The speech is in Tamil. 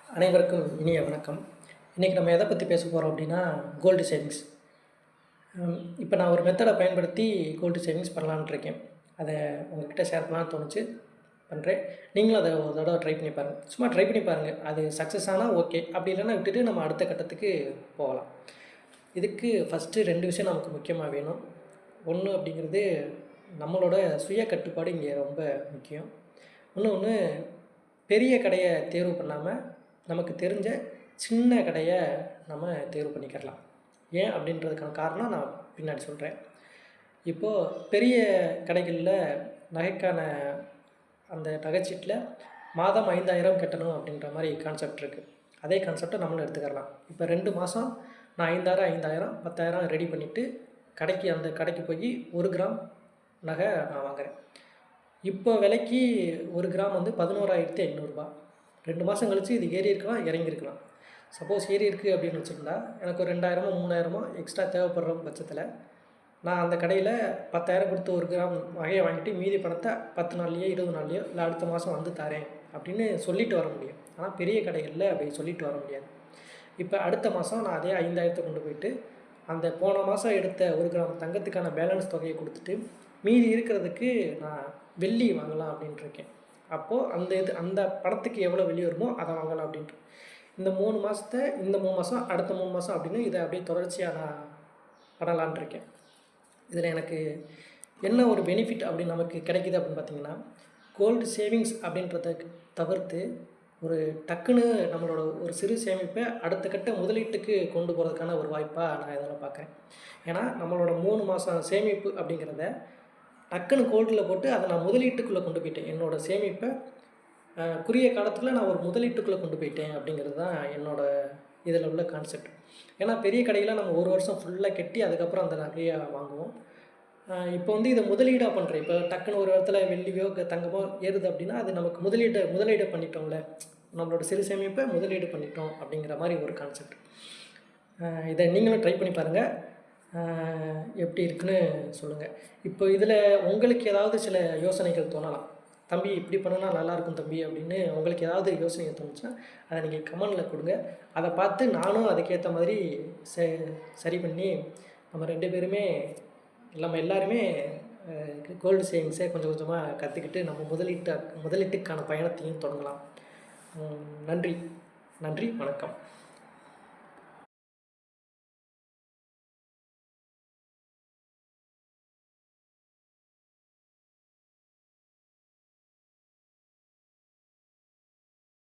அனைவருக்கும் இனிய வணக்கம். இன்றைக்கி நம்ம எதை பற்றி பேச போகிறோம் அப்படின்னா, கோல்டு சேவிங்ஸ். இப்போ நான் ஒரு மெத்தடை பயன்படுத்தி கோல்டு சேவிங்ஸ் பண்ணலான்னு இருக்கேன். அதை உங்கள்கிட்ட ஷேர் பண்ணலான்னு தோணுச்சு, பண்ணுறேன். நீங்களும் அதை ஒரு தடவை ட்ரை பண்ணி பாருங்கள். சும்மா ட்ரை பண்ணி பாருங்கள். அது சக்ஸஸ் ஆனால் ஓகே, அப்படி இல்லைன்னா விட்டுட்டு நம்ம அடுத்த கட்டத்துக்கு போகலாம். இதுக்கு ஃபஸ்ட்டு 2 விஷயம் நமக்கு முக்கியமாக வேணும். ஒன்று அப்படிங்கிறது நம்மளோட சுய கட்டுப்பாடு இங்கே ரொம்ப முக்கியம். இன்னொன்று, பெரிய கடையை தேர்வு பண்ணாமல் நமக்கு தெரிஞ்ச சின்ன கடையை நம்ம தேர்வு பண்ணிக்கிறலாம். ஏன் அப்படின்றதுக்கான காரணம் நான் பின்னாடி சொல்கிறேன். இப்போது பெரிய கடைகளில் நகைக்கான அந்த நகைச்சீட்டில் மாதம் 5000 கட்டணும் அப்படின்ற மாதிரி கான்செப்ட் இருக்குது. அதே கான்செப்டை நம்மளும் எடுத்துக்கலாம். இப்போ 2 மாதம் நான் 5000 10,000 ரெடி பண்ணிவிட்டு அந்த கடைக்கு போய் 1 கிராம் நகை நான் வாங்குகிறேன். இப்போ விலைக்கு 1 கிராம் வந்து 11,500 2 மாதம் கழித்து இது ஏறி இருக்கலாம், இறங்கியிருக்கலாம். சப்போஸ் ஏறி இருக்குது அப்படின்னு வச்சுருந்தா எனக்கு ஒரு 2000 3000 எக்ஸ்ட்ரா தேவைப்படுற பட்சத்தில் நான் அந்த கடையில் 10,000 கொடுத்து 1 கிராம் நகையை வாங்கிட்டு மீதி பணத்தை 10 நாள்லையோ 20 நாள்லையோ இல்லை அடுத்த மாதம் வந்து தரேன் அப்படின்னு சொல்லிட்டு வர முடியும். ஆனால் பெரிய கடைகளில் அப்படி சொல்லிட்டு வர முடியாது. இப்போ அடுத்த மாதம் நான் அதே 5000 கொண்டு போயிட்டு அந்த போன மாதம் எடுத்த 1 கிராம் தங்கத்துக்கான பேலன்ஸ் தொகையை கொடுத்துட்டு மீதி இருக்கிறதுக்கு நான் வெள்ளி வாங்கலாம் அப்படின்ட்டுருக்கேன். அப்போது அந்த பணத்துக்கு எவ்வளோ வெள்ளி வருமோ அதை வாங்கலாம் அப்படின்ட்டு. இந்த 3 மாதம் அடுத்த 3 மாதம் அப்படின்னு இதை அப்படியே தொடர்ச்சியாக நான் பண்ணலான் இருக்கேன். இதில் எனக்கு என்ன ஒரு பெனிஃபிட் அப்படின்னு நமக்கு கிடைக்கிது அப்படின்னு பார்த்திங்கன்னா, கோல்டு சேவிங்ஸ் அப்படின்றத தவிர்த்து ஒரு டக்குன்னு நம்மளோட ஒரு சிறு சேமிப்பை அடுத்த கட்ட முதலீட்டுக்கு கொண்டு போகிறதுக்கான ஒரு வாய்ப்பாக நான் இதெல்லாம் பார்க்குறேன். ஏன்னா நம்மளோட 3 மாதம் சேமிப்பு அப்படிங்கிறத டக்குன்னு கோல்டில் போட்டு அதை நான் முதலீட்டுக்குள்ளே கொண்டு போயிட்டேன். என்னோடய சேமிப்பை குறுகிய காலத்தில் நான் ஒரு முதலீட்டுக்குள்ளே கொண்டு போயிட்டேன் அப்படிங்கிறது தான் என்னோடய இதில் உள்ள கான்செப்ட். ஏன்னா பெரிய கடையில் நம்ம 1 வருஷம் ஃபுல்லாக கட்டி அதுக்கப்புறம் அந்த நகையை வாங்குவோம். இப்போ வந்து இதை முதலீடாக பண்ணுறேன். இப்போ டக்குன்னு ஒரு இடத்துல வெள்ளியோ தங்கமோ ஏறுது அப்படின்னா அது நமக்கு முதலீடு பண்ணிட்டோம்ல, நம்மளோட சிறு சேமிப்பை முதலீடு பண்ணிட்டோம் அப்படிங்கிற மாதிரி ஒரு கான்செப்ட். இதை நீங்களும் ட்ரை பண்ணி பாருங்கள். எப்படி இருக்குன்னு சொல்லுங்கள். இப்போ இதில் உங்களுக்கு ஏதாவது சில யோசனைகள் தோணலாம். தம்பி இப்படி பண்ணுனா நல்லாயிருக்கும் தம்பி அப்படின்னு உங்களுக்கு ஏதாவது யோசனைகள் தோணுச்சுன்னா அதை நீங்கள் கமெண்டில் கொடுங்க. அதை பார்த்து நானும் அதுக்கேற்ற மாதிரி சரி பண்ணி நம்ம 2 பேருமே நம்ம எல்லாருமே கோல்டு சேவிங்ஸை கொஞ்சம் கொஞ்சமாக கற்றுக்கிட்டு நம்ம முதலீட்டுக்கான பயணத்தையும் தொடங்கலாம். நன்றி, வணக்கம்.